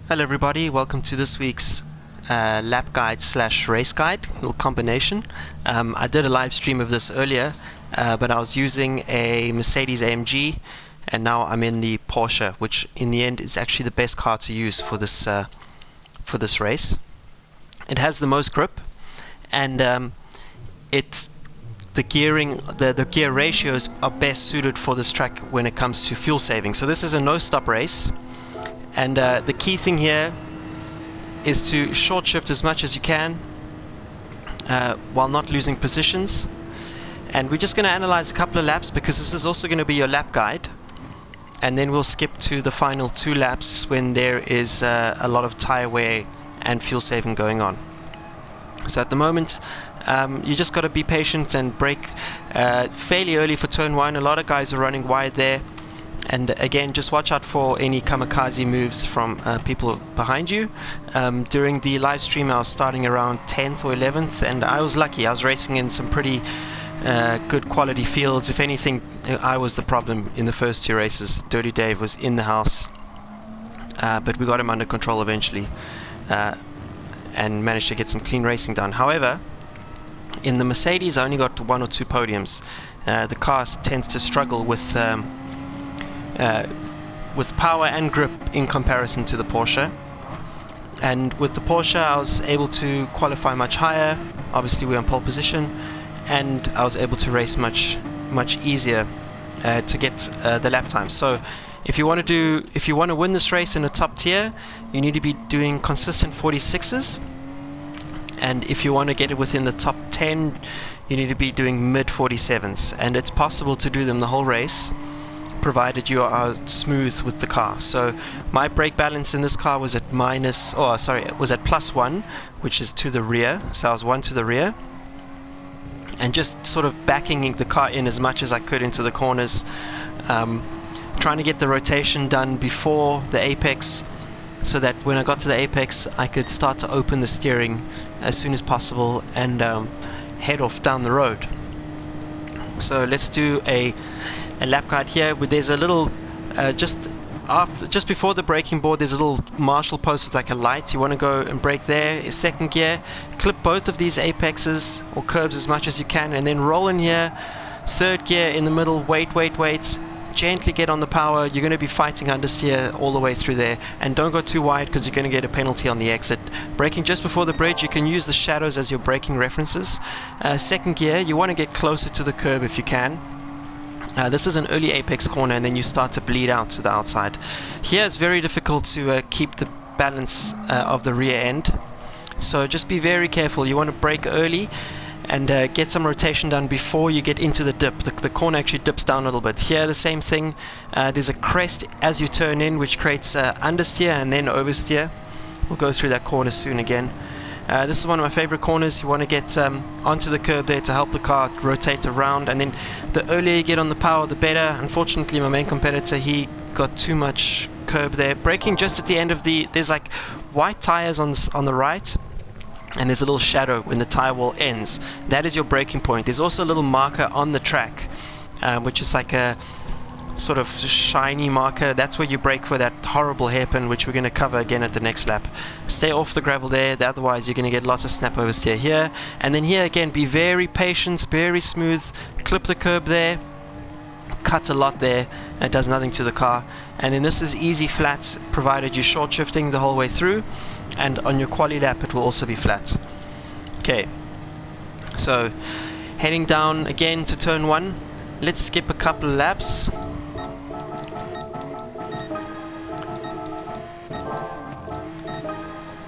Hello everybody, welcome to this week's lap guide slash race guide, little combination. I did a live stream of this earlier, but I was using a Mercedes AMG and now I'm in the Porsche, which in the end is actually the best car to use for this race. It has the most grip, and the gear ratios are best suited for this track when it comes to fuel saving. So this is a no-stop race. And the key thing here is to short shift as much as you can while not losing positions. And we're just going to analyze a couple of laps because this is also going to be your lap guide. And then we'll skip to the final 2 laps when there is a lot of tire wear and fuel saving going on. So at the moment, you just got to be patient and brake fairly early for turn 1. A lot of guys are running wide there. And again, just watch out for any kamikaze moves from people behind you. During the live stream, I was starting around 10th or 11th, and I was lucky. I was racing in some pretty good quality fields. If anything, I was the problem in the first 2 races. Dirty Dave was in the house, but we got him under control eventually and managed to get some clean racing done. However, in the Mercedes, I only got 1 or 2 podiums. The car tends to struggle with power and grip in comparison to the Porsche. And with the Porsche, I was able to qualify much higher. Obviously, we're on pole position, and I was able to race much easier to get the lap time. So, if you want to win this race in a top tier, you need to be doing consistent 46s. And if you want to get it within the top 10, you need to be doing mid 47s. And it's possible to do them the whole race, provided you are smooth with the car. So my brake balance in this car was at +1, which is to the rear. So I was 1 to the rear, and just sort of backing the car in as much as I could into the corners, trying to get the rotation done before the apex, so that when I got to the apex, I could start to open the steering as soon as possible and head off down the road. So let's do a lap guide here. Where there's a little just before the braking board, there's a little marshal post with like a light. You want to go and brake there. Second gear, clip both of these apexes or curbs as much as you can, and then roll in here. Third gear in the middle, wait, gently get on the power. You're going to be fighting understeer all the way through there, and don't go too wide because you're going to get a penalty on the exit. Braking just before the bridge, you can use the shadows as your braking references. Second gear, you want to get closer to the curb if you can. This is an early apex corner, and then you start to bleed out to the outside. Here it's very difficult to keep the balance of the rear end, so just be very careful. You want to brake early and get some rotation done before you get into the dip. The corner actually dips down a little bit. Here the same thing. There's a crest as you turn in, which creates understeer and then oversteer. We'll go through that corner soon again. This is one of my favorite corners. You want to get onto the curb there to help the car rotate around, and then the earlier you get on the power, the better. Unfortunately, my main competitor, he got too much curb there. Braking just at the end of there's like white tires on the right, and there's a little shadow when the tire wall ends. That is your braking point. There's also a little marker on the track, which is like a sort of shiny marker. That's where you brake for that horrible hairpin, which we're going to cover again at the next lap. Stay off the gravel there, otherwise you're going to get lots of snap oversteer here. And then here again, be very patient, very smooth, clip the curb there, cut a lot there, it does nothing to the car. And then this is easy flat, provided you're short shifting the whole way through, and on your quali lap it will also be flat. Okay, so heading down again to turn 1. Let's skip a couple of laps.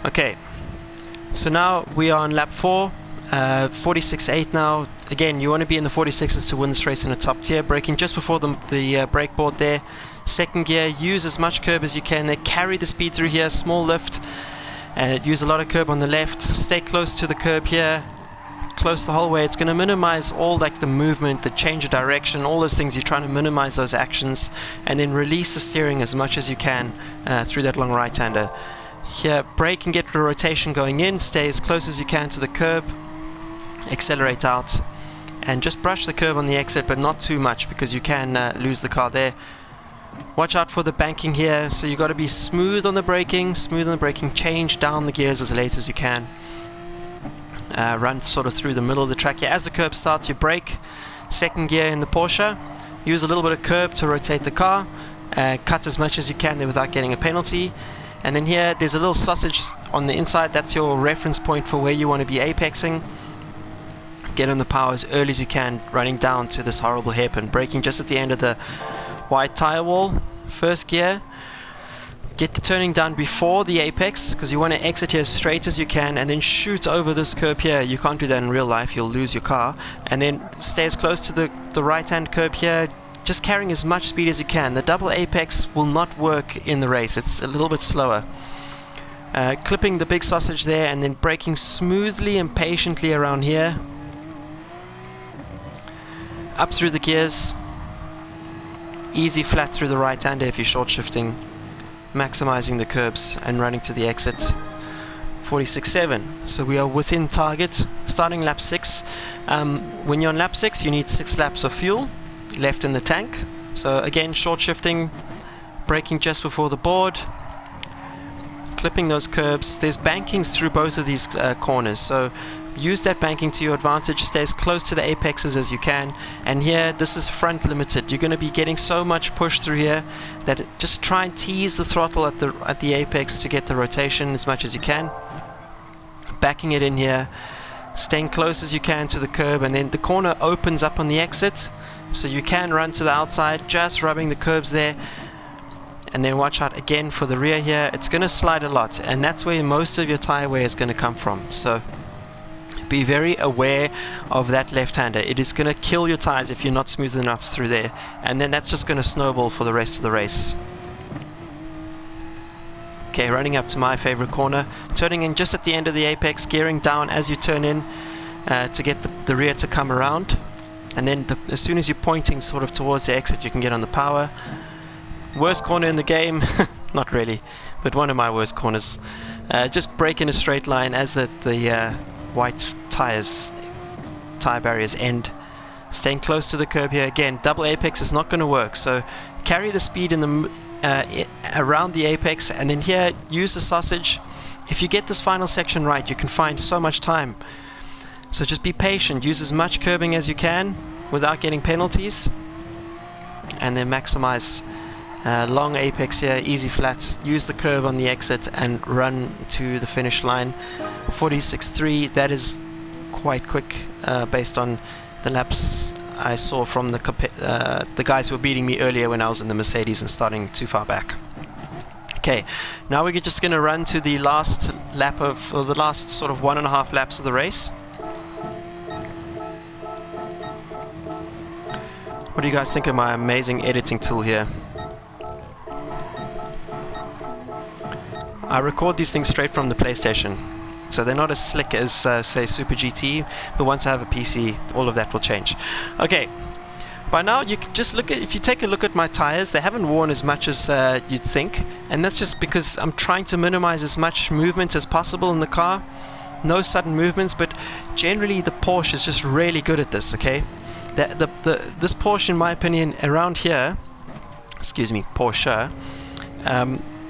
Okay, so now we are on lap 4, 46.8 now. Again, you want to be in the 46s to win this race in a top tier. Braking just before the brake board there. Second gear, use as much curb as you can there. Carry the speed through here, small lift, and use a lot of curb on the left. Stay close to the curb here, close the whole way. It's going to minimize all like the movement, the change of direction, all those things. You're trying to minimize those actions, and then release the steering as much as you can through that long right-hander. Here, brake and get the rotation going in. Stay as close as you can to the curb. Accelerate out, and just brush the curb on the exit, but not too much because you can lose the car there. Watch out for the banking here, so you got to be smooth on the braking, change down the gears as late as you can. Run sort of through the middle of the track here. As the curb starts, you brake, second gear in the Porsche, use a little bit of curb to rotate the car, cut as much as you can there without getting a penalty. And then here there's a little sausage on the inside, that's your reference point for where you want to be apexing. Get on the power as early as you can, running down to this horrible hairpin, braking just at the end of the wide tire wall, first gear. Get the turning done before the apex, because you want to exit here as straight as you can and then shoot over this curb here. You can't do that in real life, you'll lose your car. And then stay as close to the right hand curb here, just carrying as much speed as you can. The double apex will not work in the race, it's a little bit slower. Clipping the big sausage there and then braking smoothly and patiently around here. Up through the gears. Easy flat through the right hander if you're short shifting, maximizing the curbs and running to the exit. 46.7, so we are within target. Starting lap 6. When you're on lap 6 you need 6 laps of fuel left in the tank. So again, short shifting, braking just before the board, clipping those curbs. There's bankings through both of these corners, so use that banking to your advantage. Stay as close to the apexes as you can. And here, this is front limited. You're going to be getting so much push through here that just try and tease the throttle at the apex to get the rotation as much as you can. Backing it in here, staying close as you can to the curb, and then the corner opens up on the exit, so you can run to the outside, just rubbing the curbs there. And then watch out again for the rear here. It's going to slide a lot, and that's where most of your tire wear is going to come from. So be very aware of that left-hander. It is going to kill your tires if you're not smooth enough through there, and then that's just going to snowball for the rest of the race. Okay, running up to my favorite corner, turning in just at the end of the apex, gearing down as you turn in to get the rear to come around, and then as soon as you're pointing sort of towards the exit, you can get on the power. Worst corner in the game, not really, but one of my worst corners. Just brake in a straight line as the white tire barriers end. Staying close to the curb here. Again, double apex is not going to work, so carry the speed in the around the apex, and then here use the sausage. If you get this final section right, you can find so much time. So just be patient, use as much curbing as you can without getting penalties, and then maximize long apex here, easy flats, use the curb on the exit and run to the finish line. 46.3, that is quite quick based on the laps I saw from the guys who were beating me earlier when I was in the Mercedes and starting too far back. Okay, now we're just going to run to the last lap or the last sort of 1.5 laps of the race. What do you guys think of my amazing editing tool here? I record these things straight from the PlayStation, so they're not as slick as say Super GT, but once I have a PC, all of that will change. Okay, by now you can just look at, if you take a look at my tires, they haven't worn as much as you'd think, and that's just because I'm trying to minimize as much movement as possible in the car. No sudden movements, but generally the Porsche is just really good at this. Okay, this Porsche, in my opinion, around here, excuse me, Porsche,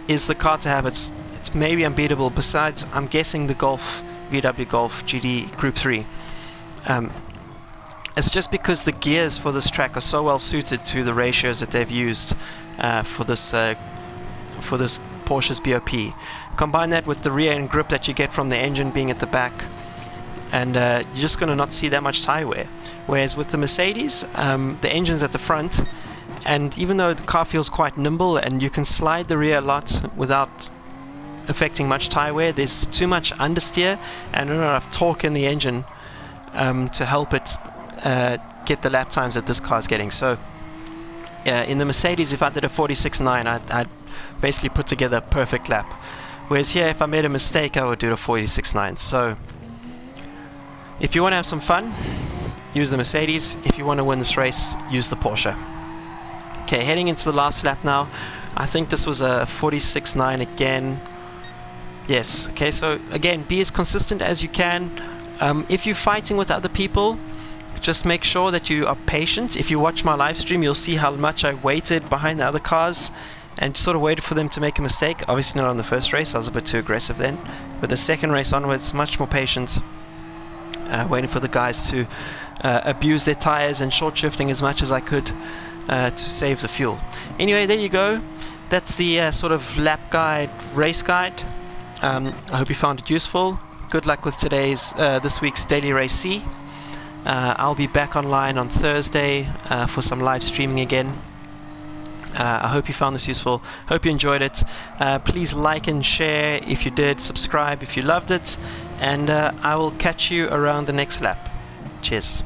is the car to have. It's maybe unbeatable. Besides, I'm guessing the Golf, VW Golf GT Group 3. It's just because the gears for this track are so well suited to the ratios that they've used for this Porsche's BOP. Combine that with the rear end grip that you get from the engine being at the back, and you're just going to not see that much tire wear. Whereas with the Mercedes, the engine's at the front, and even though the car feels quite nimble and you can slide the rear a lot without affecting much tire wear, there's too much understeer and not enough torque in the engine to help it get the lap times that this car's getting. So in the Mercedes, if I did a 46.9, I'd basically put together a perfect lap. Whereas here, if I made a mistake, I would do a 46.9. So if you want to have some fun, use the Mercedes. If you want to win this race, use the Porsche. Okay, heading into the last lap now. I think this was a 46.9 again. Yes, okay, so again, be as consistent as you can. If you're fighting with other people, just make sure that you are patient. If you watch my live stream, you'll see how much I waited behind the other cars and sort of waited for them to make a mistake. Obviously not on the first race, I was a bit too aggressive then, but the second race onwards, much more patient, waiting for the guys to abuse their tires and short shifting as much as I could to save the fuel. Anyway, there you go. That's the sort of lap guide, race guide. I hope you found it useful. Good luck with this week's Daily Race C. I'll be back online on Thursday for some live streaming again. I hope you found this useful. Hope you enjoyed it. Please like and share if you did. Subscribe if you loved it. And I will catch you around the next lap. Cheers.